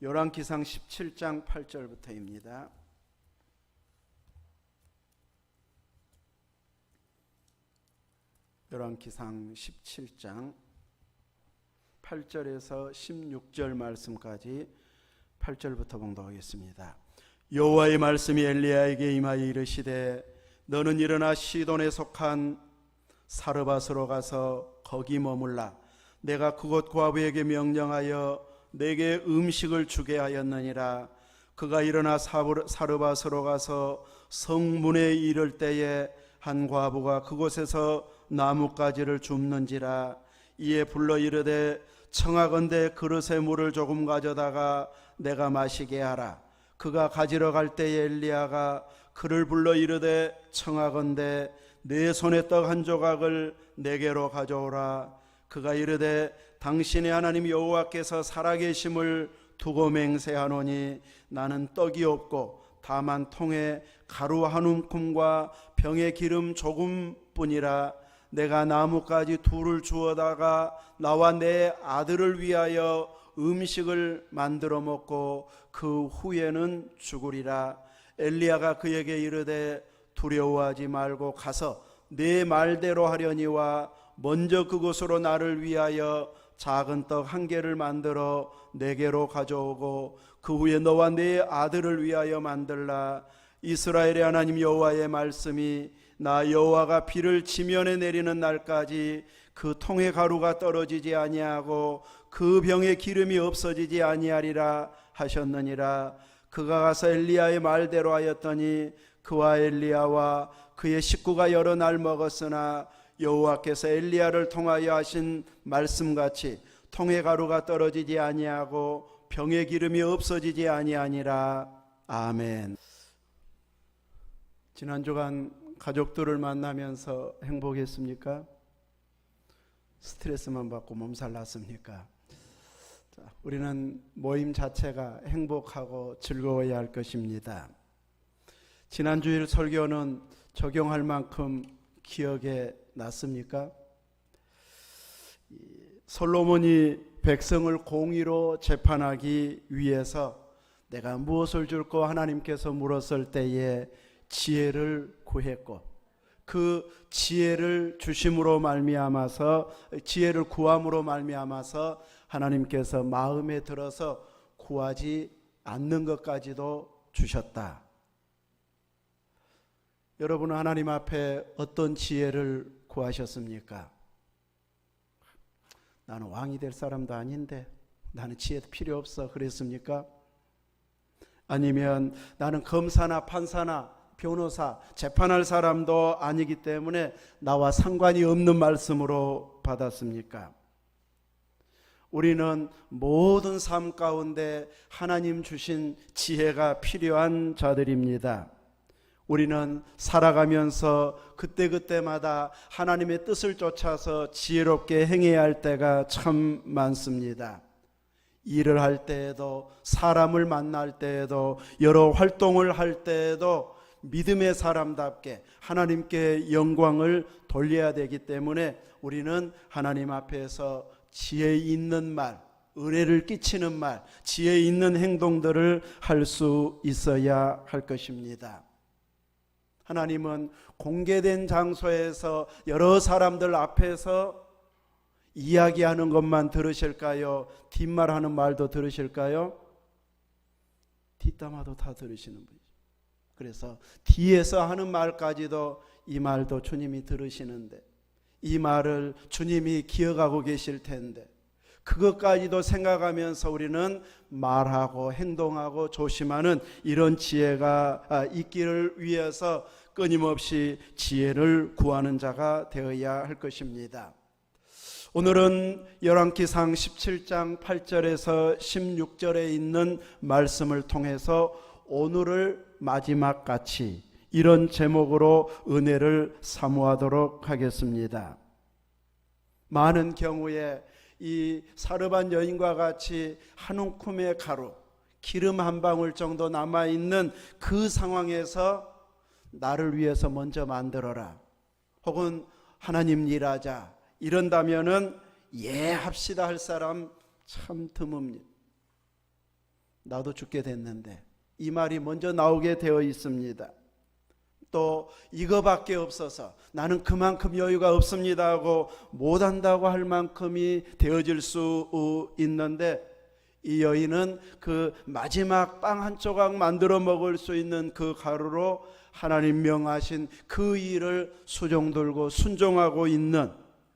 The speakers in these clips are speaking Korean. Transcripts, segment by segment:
열왕기상 17장 8절부터입니다. 열왕기상 17장 8절에서 16절 말씀까지 8절부터 봉독하겠습니다. 여호와의 말씀이 엘리야에게 임하여 이르시되 너는 일어나 시돈에 속한 사르밧으로 가서 거기 머물라. 내가 그곳 과부에게 명령하여 내게 음식을 주게 하였느니라. 그가 일어나 사르밧으로 가서 성문에 이를 때에 한 과부가 그곳에서 나뭇가지를 줍는지라. 이에 불러 이르되 청하건대 그릇에 물을 조금 가져다가 내가 마시게 하라. 그가 가지러 갈 때에 엘리야가 그를 불러 이르되 청하건대 내 손에 떡 한 조각을 내게로 가져오라. 그가 이르되 당신의 하나님 여호와께서 살아계심을 두고 맹세하노니 나는 떡이 없고 다만 통에 가루 한 움큼과 병에 기름 조금뿐이라. 내가 나뭇가지 둘을 주어다가 나와 내 아들을 위하여 음식을 만들어 먹고 그 후에는 죽으리라. 엘리야가 그에게 이르되 두려워하지 말고 가서 내 말대로 하려니와 먼저 그곳으로 나를 위하여 작은 떡 한 개를 만들어 내게로 가져오고 그 후에 너와 내 아들을 위하여 만들라. 이스라엘의 하나님 여호와의 말씀이 나 여호와가 비를 지면에 내리는 날까지 그 통에 가루가 떨어지지 아니하고 그 병에 기름이 없어지지 아니하리라 하셨느니라. 그가 가서 엘리야의 말대로 하였더니 그와 엘리야와 그의 식구가 여러 날 먹었으나 여호와께서 엘리야를 통하여 하신 말씀같이 통에 가루가 떨어지지 아니하고 병에 기름이 없어지지 아니하니라. 아멘. 지난 주간 가족들을 만나면서 행복했습니까? 스트레스만 받고 몸살 났습니까? 우리는 모임 자체가 행복하고 즐거워야 할 것입니다. 지난 주일 설교는 적용할 만큼 기억에 났습니까? 솔로몬이 백성을 공의로 재판하기 위해서 내가 무엇을 줄까 하나님께서 물었을 때에 지혜를 구했고 그 지혜를 주심으로 말미암아서 지혜를 구함으로 말미암아서 하나님께서 마음에 들어서 구하지 않는 것까지도 주셨다. 여러분은 하나님 앞에 어떤 지혜를 구하셨습니까? 나는 왕이 될 사람도 아닌데 나는 지혜도 필요 없어 그랬습니까? 아니면 나는 검사나 판사나 변호사, 재판할 사람도 아니기 때문에 나와 상관이 없는 말씀으로 받았습니까? 우리는 모든 삶 가운데 하나님 주신 지혜가 필요한 자들입니다. 우리는 살아가면서 그때그때마다 하나님의 뜻을 쫓아서 지혜롭게 행해야 할 때가 참 많습니다. 일을 할 때에도 사람을 만날 때에도 여러 활동을 할 때에도 믿음의 사람답게 하나님께 영광을 돌려야 되기 때문에 우리는 하나님 앞에서 지혜 있는 말, 은혜를 끼치는 말, 지혜 있는 행동들을 할 수 있어야 할 것입니다. 하나님은 공개된 장소에서 여러 사람들 앞에서 이야기하는 것만 들으실까요? 뒷말하는 말도 들으실까요? 뒷담화도 다 들으시는 분이죠. 그래서 뒤에서 하는 말까지도 이 말도 주님이 들으시는데 이 말을 주님이 기억하고 계실 텐데 그것까지도 생각하면서 우리는 말하고 행동하고 조심하는 이런 지혜가 있기를 위해서 끊임없이 지혜를 구하는 자가 되어야 할 것입니다. 오늘은 열왕기상 17장 8절에서 16절에 있는 말씀을 통해서 오늘을 마지막 같이 이런 제목으로 은혜를 사모하도록 하겠습니다. 많은 경우에 이 사르밧 여인과 같이 한 움큼의 가루, 기름 한 방울 정도 남아있는 그 상황에서 나를 위해서 먼저 만들어라 혹은 하나님 일하자 이런다면은 예 합시다 할 사람 참 드뭅니다. 나도 죽게 됐는데, 이 말이 먼저 나오게 되어 있습니다. 또 이거밖에 없어서 나는 그만큼 여유가 없습니다 하고 못한다고 할 만큼이 되어질 수 있는데, 이 여인은 그 마지막 빵 한 조각 만들어 먹을 수 있는 그 가루로 하나님 명하신 그 일을 수종들고 순종하고 있는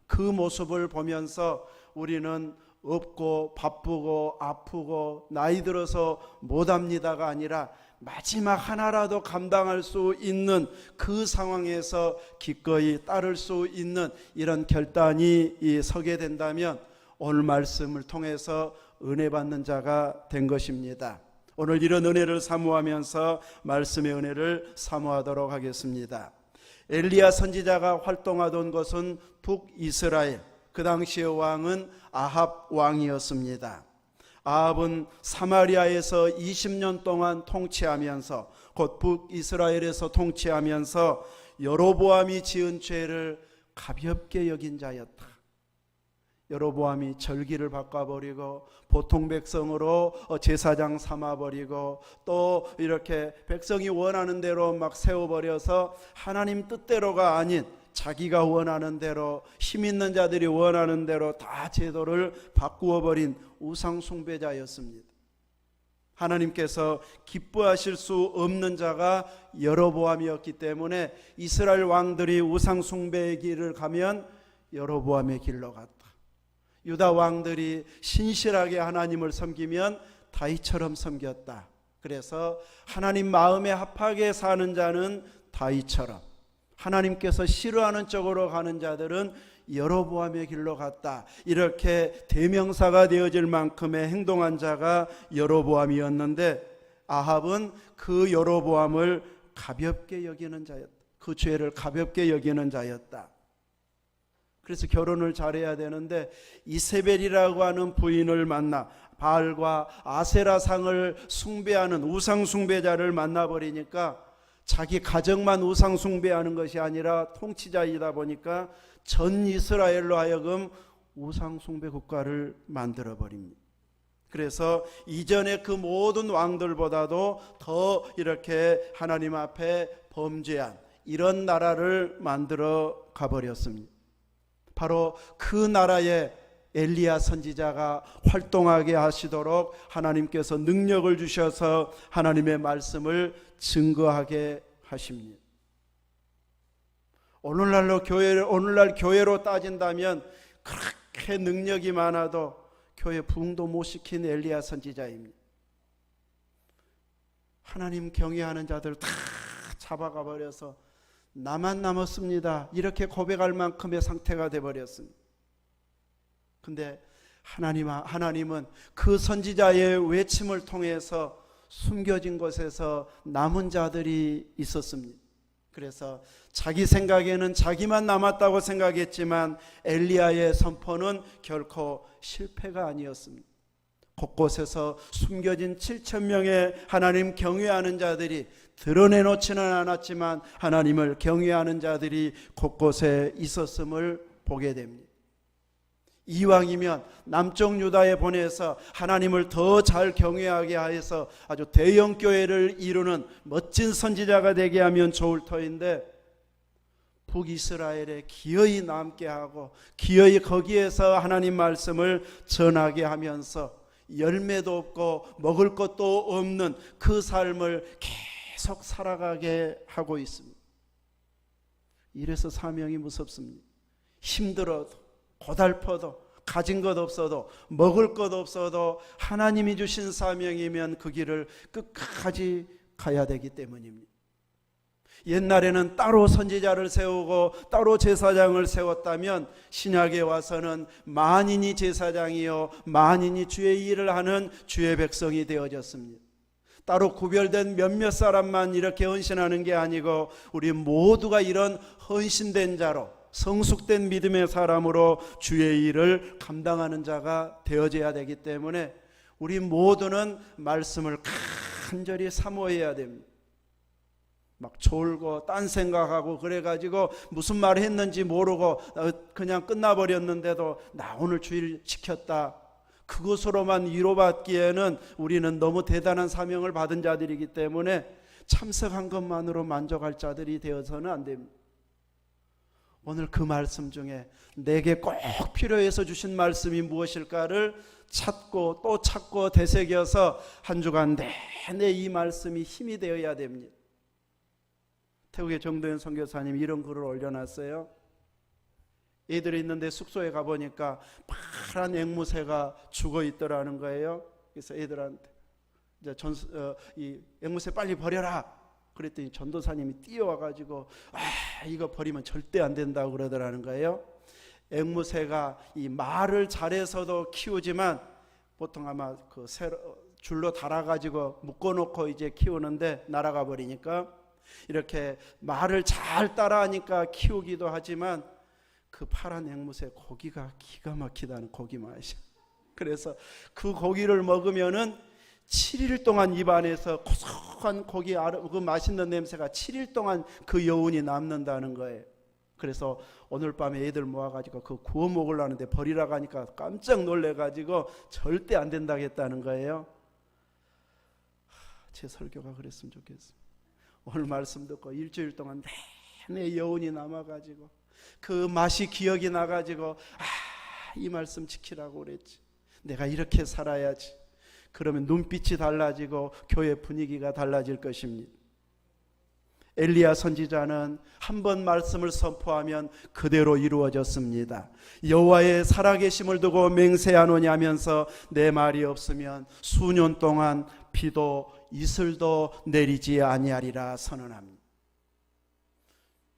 그 모습을 보면서 우리는 없고 바쁘고 아프고 나이 들어서 못합니다가 아니라 마지막 하나라도 감당할 수 있는 그 상황에서 기꺼이 따를 수 있는 이런 결단이 서게 된다면 오늘 말씀을 통해서 은혜 받는 자가 된 것입니다. 오늘 이런 은혜를 사모하면서 말씀의 은혜를 사모하도록 하겠습니다. 엘리야 선지자가 활동하던 것은 북이스라엘, 그 당시의 왕은 아합 왕이었습니다. 아합은 사마리아에서 20년 동안 통치하면서, 곧 북이스라엘에서 통치하면서 여로보암이 지은 죄를 가볍게 여긴 자였다. 여로보암이 절기를 바꿔버리고 보통 백성으로 제사장 삼아버리고 또 이렇게 백성이 원하는 대로 막 세워버려서 하나님 뜻대로가 아닌 자기가 원하는 대로, 힘 있는 자들이 원하는 대로 다 제도를 바꾸어버린 우상 숭배자였습니다. 하나님께서 기뻐하실 수 없는 자가 여로보암이었기 때문에 이스라엘 왕들이 우상 숭배의 길을 가면 여로보암의 길로 갔다. 유다 왕들이 신실하게 하나님을 섬기면 다윗처럼 섬겼다. 그래서 하나님 마음에 합하게 사는 자는 다윗처럼, 하나님께서 싫어하는 쪽으로 가는 자들은 여로보암의 길로 갔다. 이렇게 대명사가 되어질 만큼의 행동한 자가 여로보암이었는데, 아합은 그 여로보암을 가볍게 여기는 자였다. 그 죄를 가볍게 여기는 자였다. 그래서 결혼을 잘해야 되는데 이세벨이라고 하는 부인을 만나 바알과 아세라상을 숭배하는 우상 숭배자를 만나버리니까 자기 가정만 우상 숭배하는 것이 아니라 통치자이다 보니까 전 이스라엘로 하여금 우상 숭배 국가를 만들어 버립니다. 그래서 이전의 그 모든 왕들보다도 더 이렇게 하나님 앞에 범죄한 이런 나라를 만들어 가버렸습니다. 바로 그 나라에 엘리야 선지자가 활동하게 하시도록 하나님께서 능력을 주셔서 하나님의 말씀을 증거하게 하십니다. 오늘날 교회로 따진다면 그렇게 능력이 많아도 교회 부흥도 못 시킨 엘리야 선지자입니다. 하나님 경외하는 자들 다 잡아가 버려서 나만 남았습니다, 이렇게 고백할 만큼의 상태가 되어버렸습니다. 근데 하나님은 그 선지자의 외침을 통해서 숨겨진 곳에서 남은 자들이 있었습니다. 그래서 자기 생각에는 자기만 남았다고 생각했지만 엘리야의 선포는 결코 실패가 아니었습니다. 곳곳에서 숨겨진 7,000명의 하나님 경외하는 자들이, 드러내놓지는 않았지만 하나님을 경외하는 자들이 곳곳에 있었음을 보게 됩니다. 이왕이면 남쪽 유다에 보내서 하나님을 더 잘 경외하게 하여서 아주 대형 교회를 이루는 멋진 선지자가 되게 하면 좋을 터인데, 북이스라엘에 기어이 남게 하고 기어이 거기에서 하나님 말씀을 전하게 하면서 열매도 없고 먹을 것도 없는 그 삶을 계속 살아가게 하고 있습니다. 이래서 사명이 무섭습니다. 힘들어도 고달퍼도 가진 것 없어도 먹을 것 없어도 하나님이 주신 사명이면 그 길을 끝까지 가야 되기 때문입니다. 옛날에는 따로 선지자를 세우고 따로 제사장을 세웠다면 신약에 와서는 만인이 제사장이요 만인이 주의 일을 하는 주의 백성이 되어졌습니다. 따로 구별된 몇몇 사람만 이렇게 헌신하는 게 아니고 우리 모두가 이런 헌신된 자로, 성숙된 믿음의 사람으로 주의 일을 감당하는 자가 되어져야 되기 때문에 우리 모두는 말씀을 간절히 사모해야 됩니다. 막 졸고 딴 생각하고 그래가지고 무슨 말을 했는지 모르고 그냥 끝나버렸는데도 나 오늘 주일 지켰다, 그것으로만 위로받기에는 우리는 너무 대단한 사명을 받은 자들이기 때문에 참석한 것만으로 만족할 자들이 되어서는 안 됩니다. 오늘 그 말씀 중에 내게 꼭 필요해서 주신 말씀이 무엇일까를 찾고 또 찾고 되새겨서 한 주간 내내 이 말씀이 힘이 되어야 됩니다. 태국의 정도현 선교사님이 이런 글을 올려놨어요. 애들이 있는데 숙소에 가보니까 파란 앵무새가 죽어 있더라는 거예요. 그래서 애들한테 이제 이 앵무새 빨리 버려라 그랬더니 전도사님이 뛰어와가지고 이거 버리면 절대 안 된다고 그러더라는 거예요. 앵무새가 이 말을 잘해서도 키우지만 보통 아마 그 줄로 달아가지고 묶어놓고 이제 키우는데 날아가 버리니까 이렇게 말을 잘 따라하니까 키우기도 하지만 그 파란 앵무새 고기가 기가 막히다는 고기 맛이야. 그래서 그 고기를 먹으면은 7일 동안 입안에서 고소한 고기 그 맛있는 냄새가 7일 동안 그 여운이 남는다는 거예요. 그래서 오늘 밤에 애들 모아가지고 그 구워 먹으려는데 버리라고 하니까 깜짝 놀래가지고 절대 안 된다고 했다는 거예요. 제 설교가 그랬으면 좋겠어요. 오늘 말씀 듣고 일주일 동안 내내 여운이 남아가지고 그 맛이 기억이 나가지고 이 말씀 지키라고 그랬지. 내가 이렇게 살아야지. 그러면 눈빛이 달라지고 교회 분위기가 달라질 것입니다. 엘리야 선지자는 한 번 말씀을 선포하면 그대로 이루어졌습니다. 여호와의 살아계심을 두고 맹세하노냐 하면서 내 말이 없으면 수년 동안 비도 이슬도 내리지 아니하리라 선언합니다.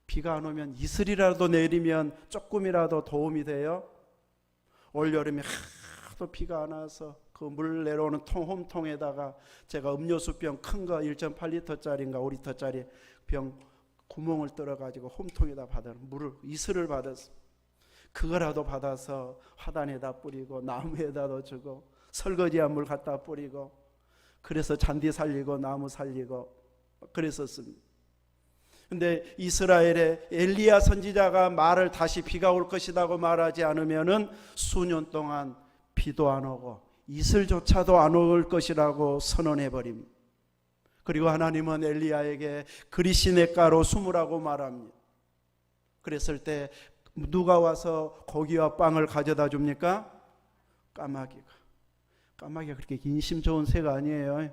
비가 안 오면 이슬이라도 내리면 조금이라도 도움이 돼요. 올여름에 하도 비가 안 와서 그 물 내려오는 홈통에다가 제가 음료수병 큰 거 1.8리터짜리인가 5리터짜리 병 구멍을 뚫어가지고 홈통에다 받아 물을 이슬을 받았어. 그거라도 받아서 화단에다 뿌리고 나무에다도 주고 설거지한 물 갖다 뿌리고 그래서 잔디 살리고 나무 살리고 그랬었습니다. 근데 이스라엘의 엘리야 선지자가 말을 다시 비가 올 것이라고 말하지 않으면은 수년 동안 비도 안 오고 이슬조차도 안 올 것이라고 선언해 버립니다. 그리고 하나님은 엘리야에게 그리시네가로 숨으라고 말합니다. 그랬을 때 누가 와서 고기와 빵을 가져다 줍니까? 까마귀가 그렇게 인심 좋은 새가 아니에요.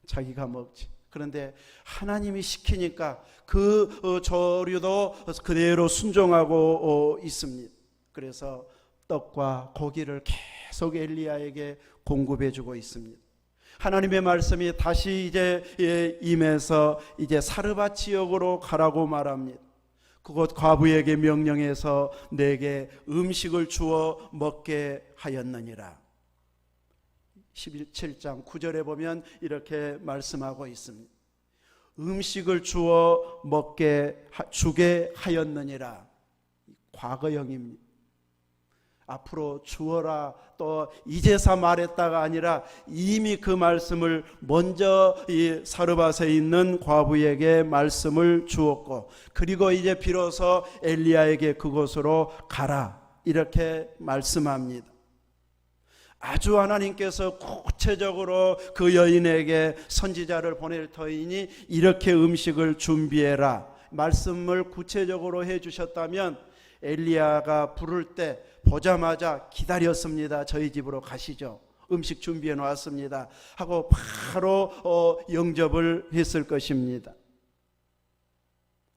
자기가 먹지. 그런데 하나님이 시키니까 그 조류도 그대로 순종하고 있습니다. 그래서 떡과 고기를 계속 엘리야에게 공급해 주고 있습니다. 하나님의 말씀이 다시 이제 임해서 이제 사르밧 지역으로 가라고 말합니다. 그곳 과부에게 명령해서 내게 음식을 주어 먹게 하였느니라. 17장 9절에 보면 이렇게 말씀하고 있습니다. 음식을 주어 주게 하였느니라. 과거형입니다. 앞으로 주어라 또 이제서 말했다가 아니라 이미 그 말씀을 먼저 이 사르밧에 있는 과부에게 말씀을 주었고 그리고 이제 비로소 엘리야에게 그곳으로 가라 이렇게 말씀합니다. 아주 하나님께서 구체적으로 그 여인에게 선지자를 보낼 터이니 이렇게 음식을 준비해라 말씀을 구체적으로 해주셨다면 엘리야가 부를 때 보자마자 기다렸습니다. 저희 집으로 가시죠. 음식 준비해 놓았습니다. 하고 바로 영접을 했을 것입니다.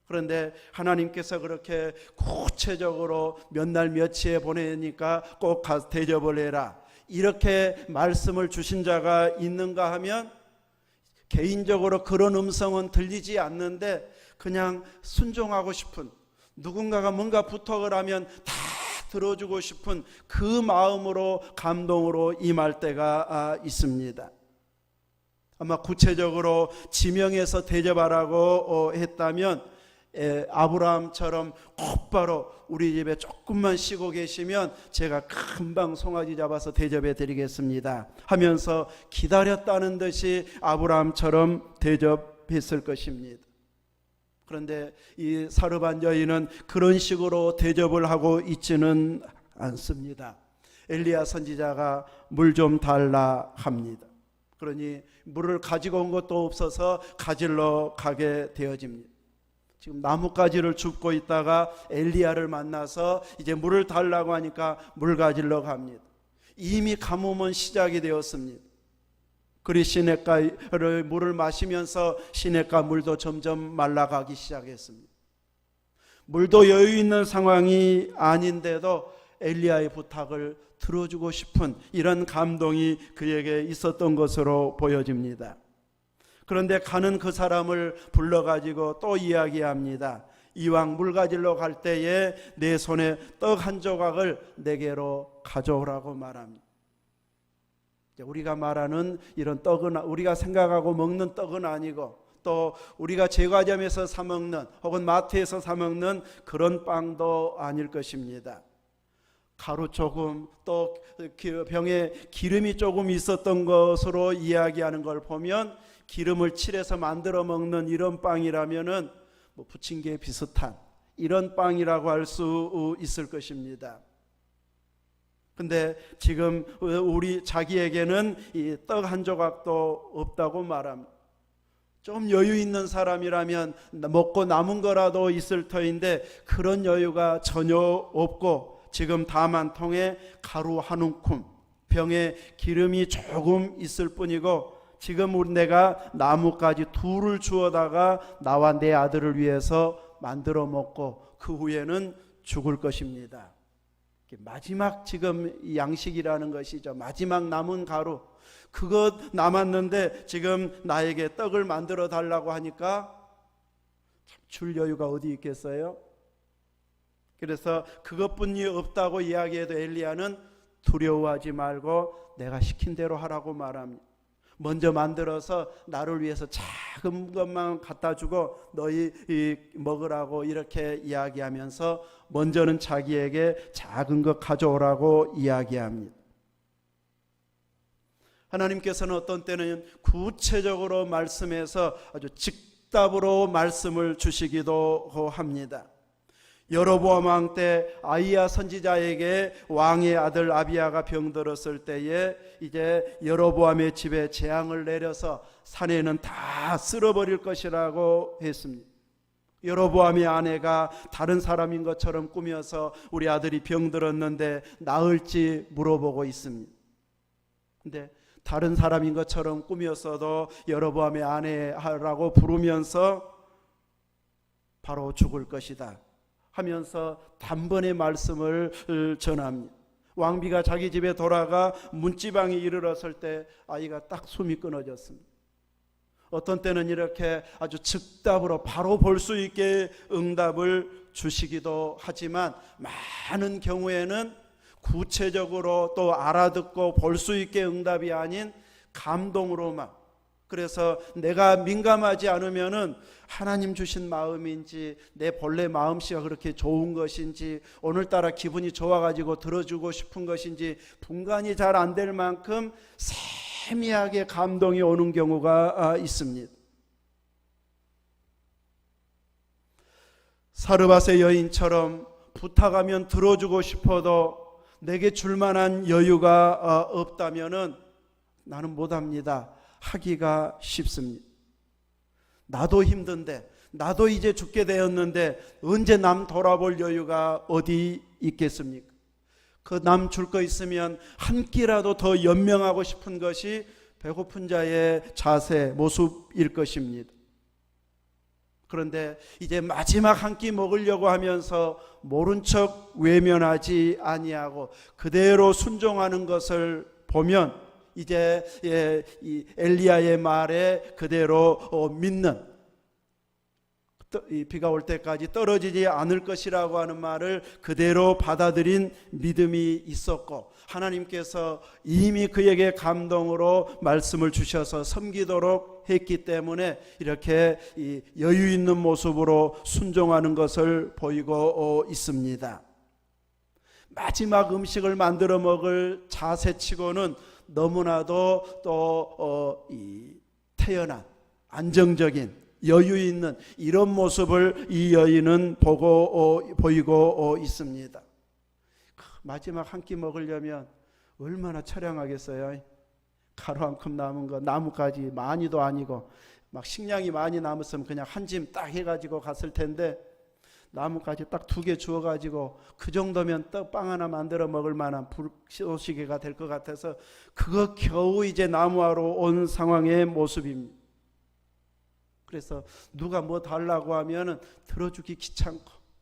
그런데 하나님께서 그렇게 구체적으로 몇 날 며칠에 보내니까 꼭 가서 대접을 해라. 이렇게 말씀을 주신 자가 있는가 하면 개인적으로 그런 음성은 들리지 않는데 그냥 순종하고 싶은 누군가가 뭔가 부탁을 하면 다 들어주고 싶은 그 마음으로 감동으로 임할 때가 있습니다. 아마 구체적으로 지명해서 대접하라고 했다면 아브라함처럼 곧바로 우리 집에 조금만 쉬고 계시면 제가 금방 송아지 잡아서 대접해 드리겠습니다 하면서 기다렸다는 듯이 아브라함처럼 대접했을 것입니다. 그런데 이 사르밧 여인은 그런 식으로 대접을 하고 있지는 않습니다. 엘리야 선지자가 물 좀 달라 합니다. 그러니 물을 가지고 온 것도 없어서 가지러 가게 되어집니다. 지금 나뭇가지를 줍고 있다가 엘리야를 만나서 이제 물을 달라고 하니까 물 가지러 갑니다. 이미 가뭄은 시작이 되었습니다. 그리 시냇가를 물을 마시면서 시냇가 물도 점점 말라가기 시작했습니다. 물도 여유 있는 상황이 아닌데도 엘리야의 부탁을 들어주고 싶은 이런 감동이 그에게 있었던 것으로 보여집니다. 그런데 가는 그 사람을 불러가지고 또 이야기합니다. 이왕 물 가지러 갈 때에 내 손에 떡 한 조각을 내게로 가져오라고 말합니다. 우리가 말하는 이런 떡은, 우리가 생각하고 먹는 떡은 아니고, 또 우리가 제과점에서 사 먹는 혹은 마트에서 사 먹는 그런 빵도 아닐 것입니다. 가루 조금, 또 병에 기름이 조금 있었던 것으로 이야기하는 걸 보면 기름을 칠해서 만들어 먹는 이런 빵이라면은 부침개에 비슷한 이런 빵이라고 할 수 있을 것입니다. 근데 지금 우리 자기에게는 이 떡 한 조각도 없다고 말합니다. 좀 여유 있는 사람이라면 먹고 남은 거라도 있을 터인데 그런 여유가 전혀 없고, 지금 다만 통에 가루 한 움큼, 병에 기름이 조금 있을 뿐이고, 지금 내가 나뭇가지 둘을 주워다가 나와 내 아들을 위해서 만들어 먹고 그 후에는 죽을 것입니다. 마지막 지금 양식이라는 것이죠. 마지막 남은 가루, 그것 남았는데 지금 나에게 떡을 만들어 달라고 하니까 줄 여유가 어디 있겠어요? 그래서 그것뿐이 없다고 이야기해도 엘리야는 두려워하지 말고 내가 시킨 대로 하라고 말합니다. 먼저 만들어서 나를 위해서 작은 것만 갖다 주고 너희 먹으라고 이렇게 이야기하면서 먼저는 자기에게 작은 것 가져오라고 이야기합니다. 하나님께서는 어떤 때는 구체적으로 말씀해서 아주 즉답으로 말씀을 주시기도 합니다. 여로보암 왕 때 아히야 선지자에게 왕의 아들 아비야가 병들었을 때에 이제 여로보암의 집에 재앙을 내려서 산에는 다 쓸어버릴 것이라고 했습니다. 여로보암의 아내가 다른 사람인 것처럼 꾸며서 우리 아들이 병들었는데 나을지 물어보고 있습니다. 근데 다른 사람인 것처럼 꾸몄어도 여로보암의 아내라고 부르면서 바로 죽을 것이다 하면서 단번에 말씀을 전합니다. 왕비가 자기 집에 돌아가 문지방에 이르렀을 때 아이가 딱 숨이 끊어졌습니다. 어떤 때는 이렇게 아주 즉답으로 바로 볼 수 있게 응답을 주시기도 하지만, 많은 경우에는 구체적으로 또 알아듣고 볼 수 있게 응답이 아닌 감동으로만, 그래서 내가 민감하지 않으면은 하나님 주신 마음인지 내 본래 마음씨가 그렇게 좋은 것인지 오늘따라 기분이 좋아가지고 들어주고 싶은 것인지 분간이 잘 안 될 만큼 세미하게 감동이 오는 경우가 있습니다. 사르밧의 여인처럼 부탁하면 들어주고 싶어도 내게 줄 만한 여유가 없다면은 나는 못합니다. 하기가 쉽습니다. 나도 힘든데, 나도 이제 죽게 되었는데 언제 남 돌아볼 여유가 어디 있겠습니까? 그 남 줄 거 있으면 한 끼라도 더 연명하고 싶은 것이 배고픈 자의 자세, 모습일 것입니다. 그런데 이제 마지막 한 끼 먹으려고 하면서 모른 척 외면하지 아니하고 그대로 순종하는 것을 보면 이제 이 엘리야의 말에 그대로 믿는, 비가 올 때까지 떨어지지 않을 것이라고 하는 말을 그대로 받아들인 믿음이 있었고, 하나님께서 이미 그에게 감동으로 말씀을 주셔서 섬기도록 했기 때문에 이렇게 여유 있는 모습으로 순종하는 것을 보이고 있습니다. 마지막 음식을 만들어 먹을 자세치고는 너무나도 또 태연한, 안정적인, 여유 있는 이런 모습을 이 여인은 보이고 있습니다. 마지막 한 끼 먹으려면 얼마나 처량하겠어요. 가루 한 컵 남은 거, 나뭇가지 많이도 아니고 막 식량이 많이 남았으면 그냥 한 짐 딱 해가지고 갔을 텐데, 나뭇가지 딱 2개 주워가지고 그 정도면 떡빵 하나 만들어 먹을 만한 불쏘시개가 될 것 같아서 그거 겨우 이제 나무하러 온 상황의 모습입니다. 그래서 누가 뭐 달라고 하면은 들어주기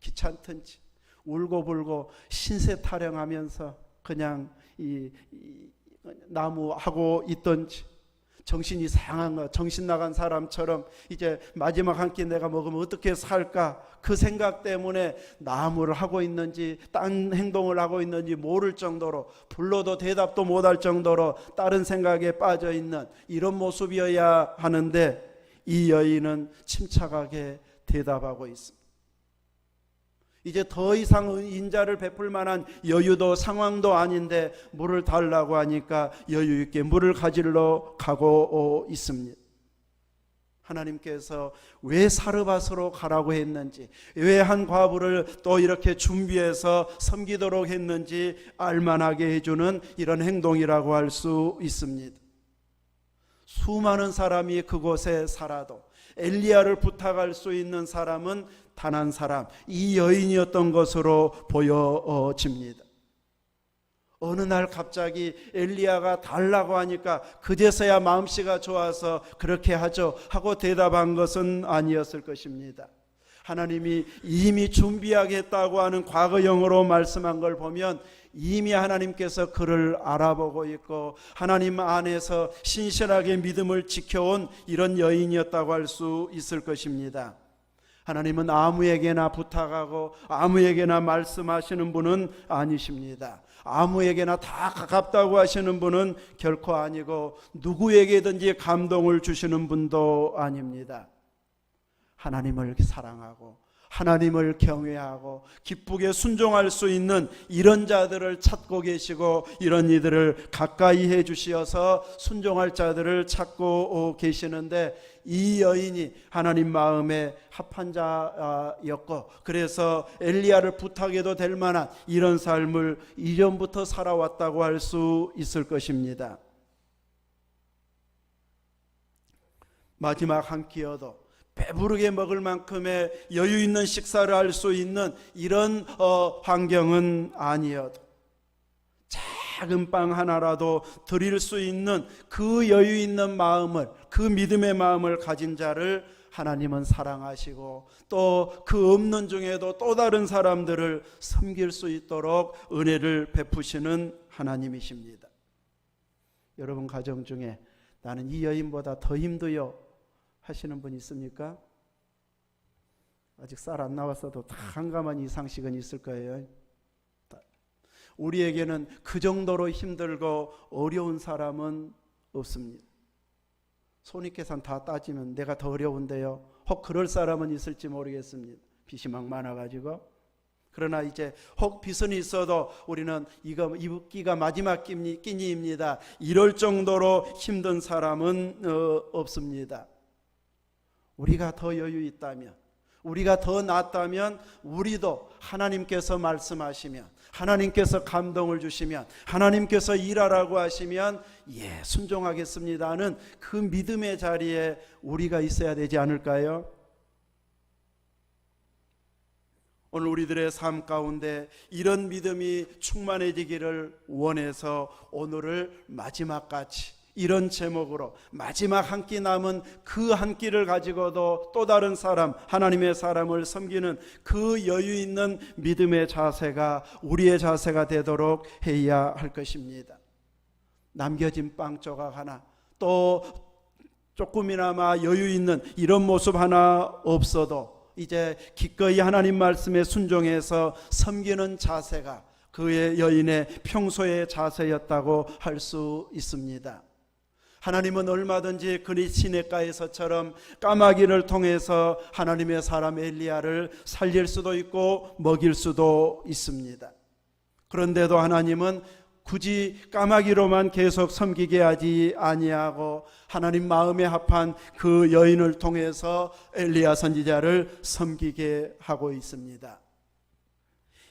귀찮든지 울고불고 신세 타령하면서 그냥 이 나무하고 있던지, 정신이 상한 거, 정신 나간 사람처럼 이제 마지막 한 끼 내가 먹으면 어떻게 살까, 그 생각 때문에 나무를 하고 있는지 딴 행동을 하고 있는지 모를 정도로, 불러도 대답도 못할 정도로 다른 생각에 빠져 있는 이런 모습이어야 하는데, 이 여인은 침착하게 대답하고 있습니다. 이제 더 이상 인자를 베풀 만한 여유도 상황도 아닌데 물을 달라고 하니까 여유 있게 물을 가지러 가고 있습니다. 하나님께서 왜 사르밧으로 가라고 했는지, 왜 한 과부를 또 이렇게 준비해서 섬기도록 했는지 알만하게 해주는 이런 행동이라고 할 수 있습니다. 수많은 사람이 그곳에 살아도 엘리야를 부탁할 수 있는 사람은 단 한 사람, 이 여인이었던 것으로 보여집니다. 어느 날 갑자기 엘리야가 달라고 하니까 그제서야 마음씨가 좋아서 그렇게 하죠 하고 대답한 것은 아니었을 것입니다. 하나님이 이미 준비하겠다고 하는 과거형으로 말씀한 걸 보면 이미 하나님께서 그를 알아보고 있고 하나님 안에서 신실하게 믿음을 지켜온 이런 여인이었다고 할 수 있을 것입니다. 하나님은 아무에게나 부탁하고 아무에게나 말씀하시는 분은 아니십니다. 아무에게나 다 가깝다고 하시는 분은 결코 아니고 누구에게든지 감동을 주시는 분도 아닙니다. 하나님을 사랑하고 하나님을 경외하고 기쁘게 순종할 수 있는 이런 자들을 찾고 계시고, 이런 이들을 가까이 해 주시어서 순종할 자들을 찾고 계시는데, 이 여인이 하나님 마음에 합한 자였고, 그래서 엘리야를 부탁해도 될 만한 이런 삶을 이전부터 살아왔다고 할 수 있을 것입니다. 마지막 한 끼여도 배부르게 먹을 만큼의 여유 있는 식사를 할 수 있는 이런 환경은 아니어도 작은 빵 하나라도 드릴 수 있는 그 여유 있는 마음을, 그 믿음의 마음을 가진 자를 하나님은 사랑하시고, 또 그 없는 중에도 또 다른 사람들을 섬길 수 있도록 은혜를 베푸시는 하나님이십니다. 여러분 가정 중에 나는 이 여인보다 더 힘들어요 하시는 분 있습니까? 아직 쌀 안 나왔어도 다 한가만 이상씩은 있을 거예요. 우리에게는 그 정도로 힘들고 어려운 사람은 없습니다. 손익계산 다 따지면 내가 더 어려운데요, 혹 그럴 사람은 있을지 모르겠습니다. 빚이 막 많아가지고. 그러나 이제 혹 빚은 있어도 우리는 이끼가 마지막 끼니입니다, 이럴 정도로 힘든 사람은 없습니다. 우리가 더 여유 있다면, 우리가 더 낫다면 우리도 하나님께서 말씀하시면, 하나님께서 감동을 주시면, 하나님께서 일하라고 하시면 예, 순종하겠습니다 하는 그 믿음의 자리에 우리가 있어야 되지 않을까요? 오늘 우리들의 삶 가운데 이런 믿음이 충만해지기를 원해서 오늘을 마지막같이 이런 제목으로 마지막 한 끼 남은 그 한 끼를 가지고도 또 다른 사람, 하나님의 사람을 섬기는 그 여유 있는 믿음의 자세가 우리의 자세가 되도록 해야 할 것입니다. 남겨진 빵 조각 하나, 또 조금이나마 여유 있는 이런 모습 하나 없어도 이제 기꺼이 하나님 말씀에 순종해서 섬기는 자세가 그의 여인의 평소의 자세였다고 할 수 있습니다. 하나님은 얼마든지 그리 시냇가에서처럼 까마귀를 통해서 하나님의 사람 엘리야를 살릴 수도 있고 먹일 수도 있습니다. 그런데도 하나님은 굳이 까마귀로만 계속 섬기게 하지 아니하고 하나님 마음에 합한 그 여인을 통해서 엘리야 선지자를 섬기게 하고 있습니다.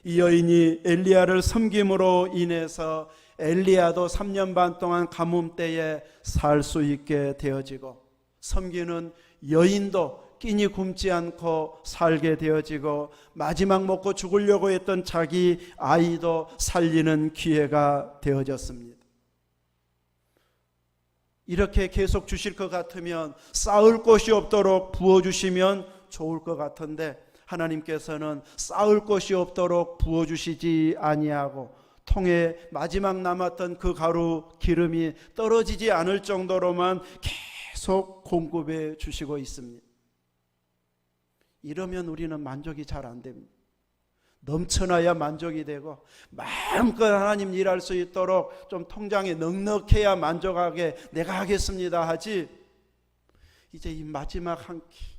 이 여인이 엘리야를 섬김으로 인해서 엘리야도 3년 반 동안 가뭄때에 살 수 있게 되어지고, 섬기는 여인도 끼니 굶지 않고 살게 되어지고, 마지막 먹고 죽으려고 했던 자기 아이도 살리는 기회가 되어졌습니다. 이렇게 계속 주실 것 같으면, 쌓을 곳이 없도록 부어주시면 좋을 것 같은데, 하나님께서는 쌓을 곳이 없도록 부어주시지 아니하고 통에 마지막 남았던 그 가루 기름이 떨어지지 않을 정도로만 계속 공급해 주시고 있습니다. 이러면 우리는 만족이 잘 안 됩니다. 넘쳐나야 만족이 되고, 마음껏 하나님 일할 수 있도록 좀 통장에 넉넉해야 만족하게 내가 하겠습니다 하지, 이제 이 마지막 한 끼,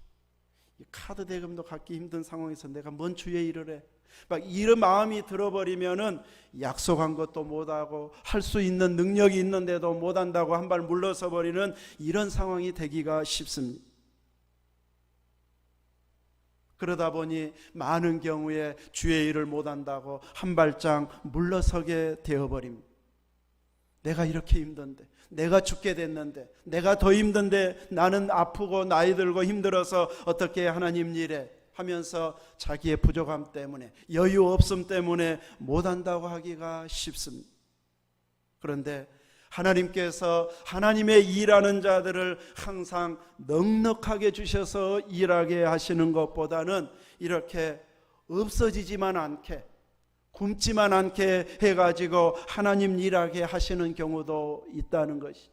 이 카드 대금도 갖기 힘든 상황에서 내가 뭔 주의 일을 해, 막 이런 마음이 들어버리면은 약속한 것도 못하고 할 수 있는 능력이 있는데도 못한다고 한 발 물러서 버리는 이런 상황이 되기가 쉽습니다. 그러다 보니 많은 경우에 주의 일을 못한다고 한 발짝 물러서게 되어버립니다. 내가 이렇게 힘든데, 내가 죽게 됐는데, 내가 더 힘든데, 나는 아프고 나이 들고 힘들어서 어떻게 하나님 일에 하면서 자기의 부족함 때문에, 여유 없음 때문에 못한다고 하기가 쉽습니다. 그런데 하나님께서 하나님의 일하는 자들을 항상 넉넉하게 주셔서 일하게 하시는 것보다는 이렇게 없어지지만 않게, 굶지만 않게 해가지고 하나님 일하게 하시는 경우도 있다는 것이.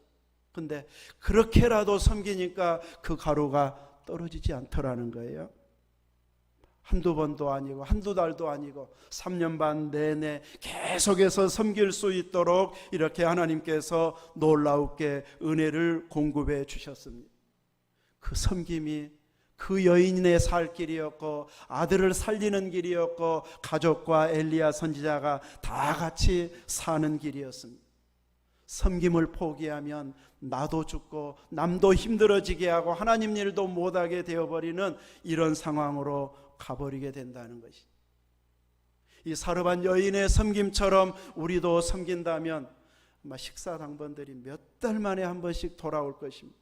근데 그렇게라도 섬기니까 그 가루가 떨어지지 않더라는 거예요. 한두 번도 아니고 한두 달도 아니고 3년 반 내내 계속해서 섬길 수 있도록 이렇게 하나님께서 놀라우게 은혜를 공급해 주셨습니다. 그 섬김이 그 여인의 살 길이었고, 아들을 살리는 길이었고, 가족과 엘리야 선지자가 다 같이 사는 길이었습니다. 섬김을 포기하면 나도 죽고 남도 힘들어지게 하고 하나님 일도 못하게 되어버리는 이런 상황으로 가버리게 된다는 것이. 이 사르반 여인의 섬김처럼 우리도 섬긴다면 아마 식사 당번들이 몇 달 만에 한 번씩 돌아올 것입니다.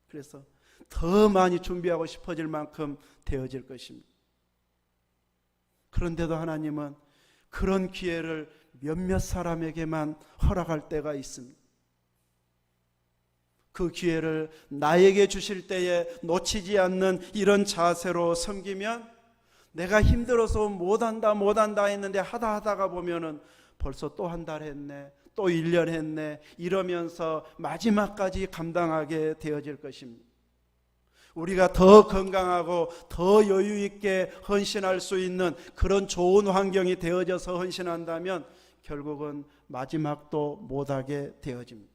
그래서 더 많이 준비하고 싶어질 만큼 되어질 것입니다. 그런데도 하나님은 그런 기회를 몇몇 사람에게만 허락할 때가 있습니다. 그 기회를 나에게 주실 때에 놓치지 않는 이런 자세로 섬기면, 내가 힘들어서 못한다 했는데 하다가 보면은 벌써 또 한 달 했네, 또 1년 했네, 이러면서 마지막까지 감당하게 되어질 것입니다. 우리가 더 건강하고 더 여유 있게 헌신할 수 있는 그런 좋은 환경이 되어져서 헌신한다면 결국은 마지막도 못하게 되어집니다.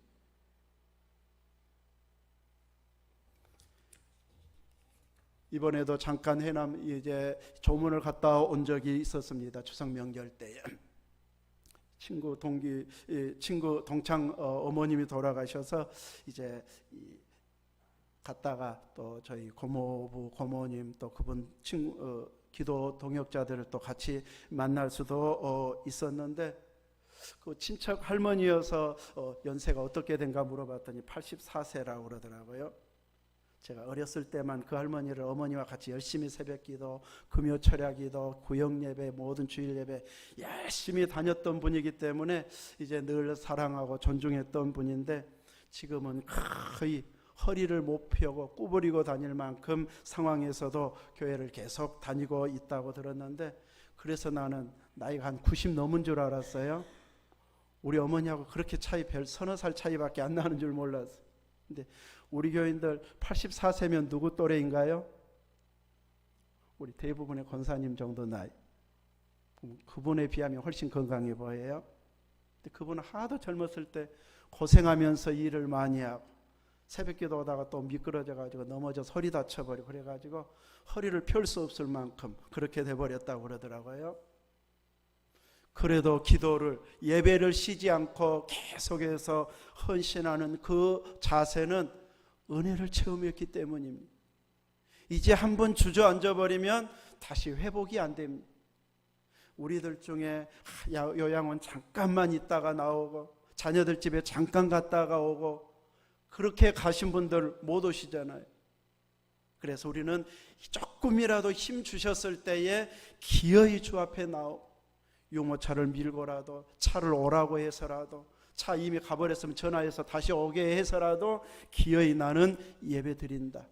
이번에도 잠깐 해남 이제 조문을 갔다 온 적이 있었습니다. 추석 명절 때에 친구 동창 어머님이 돌아가셔서 이제 갔다가 또 저희 고모부 고모님 또 그분 기도 동역자들을 또 같이 만날 수도 있었는데, 그 친척 할머니여서 연세가 어떻게 된가 물어봤더니 84세라고 그러더라고요. 제가 어렸을 때만 그 할머니를 어머니와 같이 열심히 새벽기도, 금요 철야기도, 구역예배, 모든 주일예배 열심히 다녔던 분이기 때문에 이제 늘 사랑하고 존중했던 분인데, 지금은 거의 허리를 못 펴고 구부리고 다닐 만큼 상황에서도 교회를 계속 다니고 있다고 들었는데, 그래서 나는 나이가 한 90 넘은 줄 알았어요. 우리 어머니하고 그렇게 차이 별 서너 살 차이밖에 안 나는 줄 몰랐어요. 근데 우리 교인들 84세면 누구 또래인가요? 우리 대부분의 권사님 정도 나이. 그분에 비하면 훨씬 건강해 보여요. 근데 그분은 하도 젊었을 때 고생하면서 일을 많이 하고 새벽기도 오다가 또 미끄러져가지고 넘어져서 허리 다쳐버리고 그래가지고 허리를 펼 수 없을 만큼 그렇게 돼버렸다고 그러더라고요. 그래도 기도를, 예배를 쉬지 않고 계속해서 헌신하는 그 자세는 은혜를 체험했기 때문입니다. 이제 한번 주저앉아 버리면 다시 회복이 안 됩니다. 우리들 중에 요양원 잠깐만 있다가 나오고 자녀들 집에 잠깐 갔다가 오고 그렇게 가신 분들 못 오시잖아요. 그래서 우리는 조금이라도 힘 주셨을 때에 기어이 주 앞에 나오고 유모차를 밀고라도 차를 오라고 해서라도 차 이미 가버렸으면 전화해서 다시 오게 해서라도 기어이 나는 예배 드린다.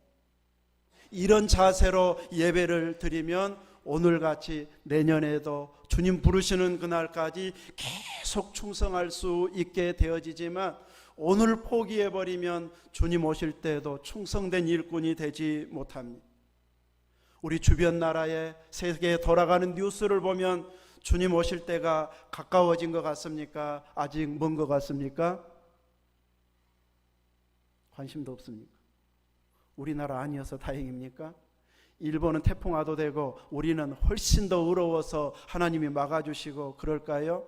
이런 자세로 예배를 드리면 오늘같이 내년에도 주님 부르시는 그날까지 계속 충성할 수 있게 되어지지만 오늘 포기해버리면 주님 오실 때에도 충성된 일꾼이 되지 못합니다. 우리 주변 나라에 세계에 돌아가는 뉴스를 보면 주님 오실 때가 가까워진 것 같습니까? 아직 먼 것 같습니까? 관심도 없습니까? 우리나라 아니어서 다행입니까? 일본은 태풍 와도 되고 우리는 훨씬 더 어려워서 하나님이 막아주시고 그럴까요?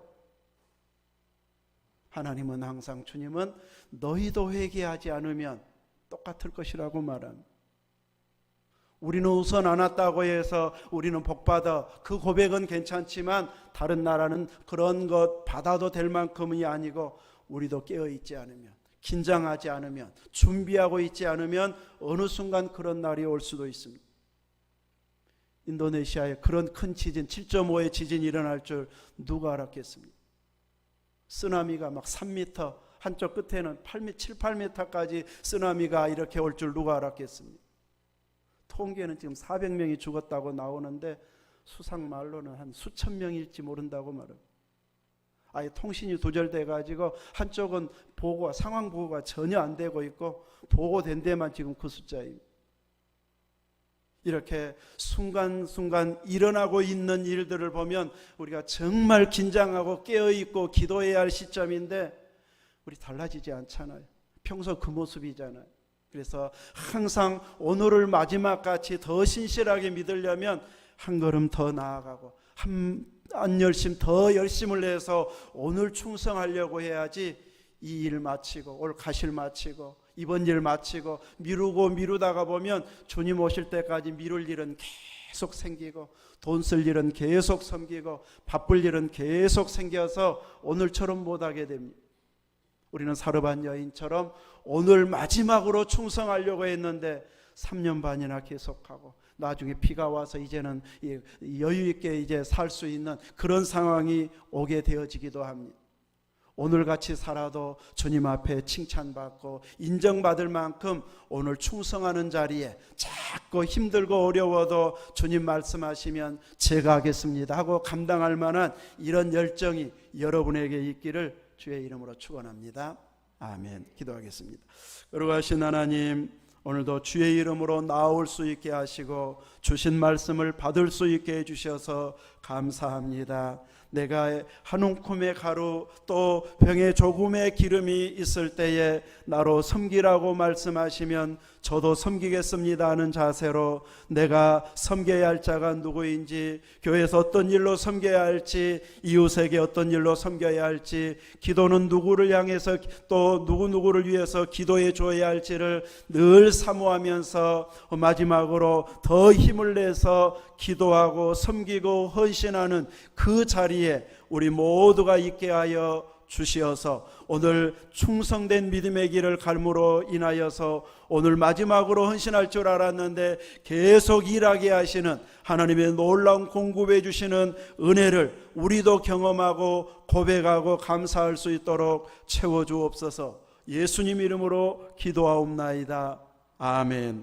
하나님은 항상 주님은 너희도 회개하지 않으면 똑같을 것이라고 말합니다. 우리는 우선 안 왔다고 해서 우리는 복받아 그 고백은 괜찮지만 다른 나라는 그런 것 받아도 될 만큼이 아니고 우리도 깨어있지 않으면 긴장하지 않으면 준비하고 있지 않으면 어느 순간 그런 날이 올 수도 있습니다. 인도네시아에 그런 큰 지진 7.5의 지진이 일어날 줄 누가 알았겠습니까? 쓰나미가 막 3m 한쪽 끝에는 8m, 7, 8m까지 쓰나미가 이렇게 올 줄 누가 알았겠습니까? 통계는 지금 400명이 죽었다고 나오는데 수상말로는 한 수천 명일지 모른다고 말합니다. 아예 통신이 두절돼 가지고 한쪽은 보고가 상황 보고가 전혀 안 되고 있고 보고된 데만 지금 그 숫자입니다. 이렇게 순간순간 일어나고 있는 일들을 보면 우리가 정말 긴장하고 깨어있고 기도해야 할 시점인데 우리 달라지지 않잖아요. 평소 그 모습이잖아요. 그래서 항상 오늘을 마지막같이 더 신실하게 믿으려면 한 걸음 더 나아가고 한 열심 더 열심을 내서 오늘 충성하려고 해야지 이 일 마치고 올 가실 마치고 이번 일 마치고 미루다가 보면 주님 오실 때까지 미룰 일은 계속 생기고 돈 쓸 일은 계속 섬기고 바쁠 일은 계속 생겨서 오늘처럼 못하게 됩니다. 우리는 사르반 여인처럼 오늘 마지막으로 충성하려고 했는데 3년 반이나 계속하고 나중에 비가 와서 이제는 여유 있게 이제 살 수 있는 그런 상황이 오게 되어지기도 합니다. 오늘같이 살아도 주님 앞에 칭찬받고 인정받을 만큼 오늘 충성하는 자리에 자꾸 힘들고 어려워도 주님 말씀하시면 제가 하겠습니다 하고 감당할 만한 이런 열정이 여러분에게 있기를 주의 이름으로 축원합니다. 아멘. 기도하겠습니다. 거룩하신 하나님, 오늘도 주의 이름으로 나올 수 있게 하시고 주신 말씀을 받을 수 있게 해주셔서 감사합니다. 내가 한 움큼의 가루 또 병에 조금의 기름이 있을 때에 나로 섬기라고 말씀하시면 저도 섬기겠습니다 하는 자세로 내가 섬겨야 할 자가 누구인지, 교회에서 어떤 일로 섬겨야 할지, 이웃에게 어떤 일로 섬겨야 할지, 기도는 누구를 향해서 또 누구를 위해서 기도해 줘야 할지를 늘 사모하면서 마지막으로 더 힘을 내서 기도하고 섬기고 헌신하는 그 자리에 우리 모두가 있게 하여 주시어서 오늘 충성된 믿음의 길을 갈므로 인하여서 오늘 마지막으로 헌신할 줄 알았는데 계속 일하게 하시는 하나님의 놀라운 공급해 주시는 은혜를 우리도 경험하고 고백하고 감사할 수 있도록 채워주옵소서. 예수님 이름으로 기도하옵나이다. 아멘.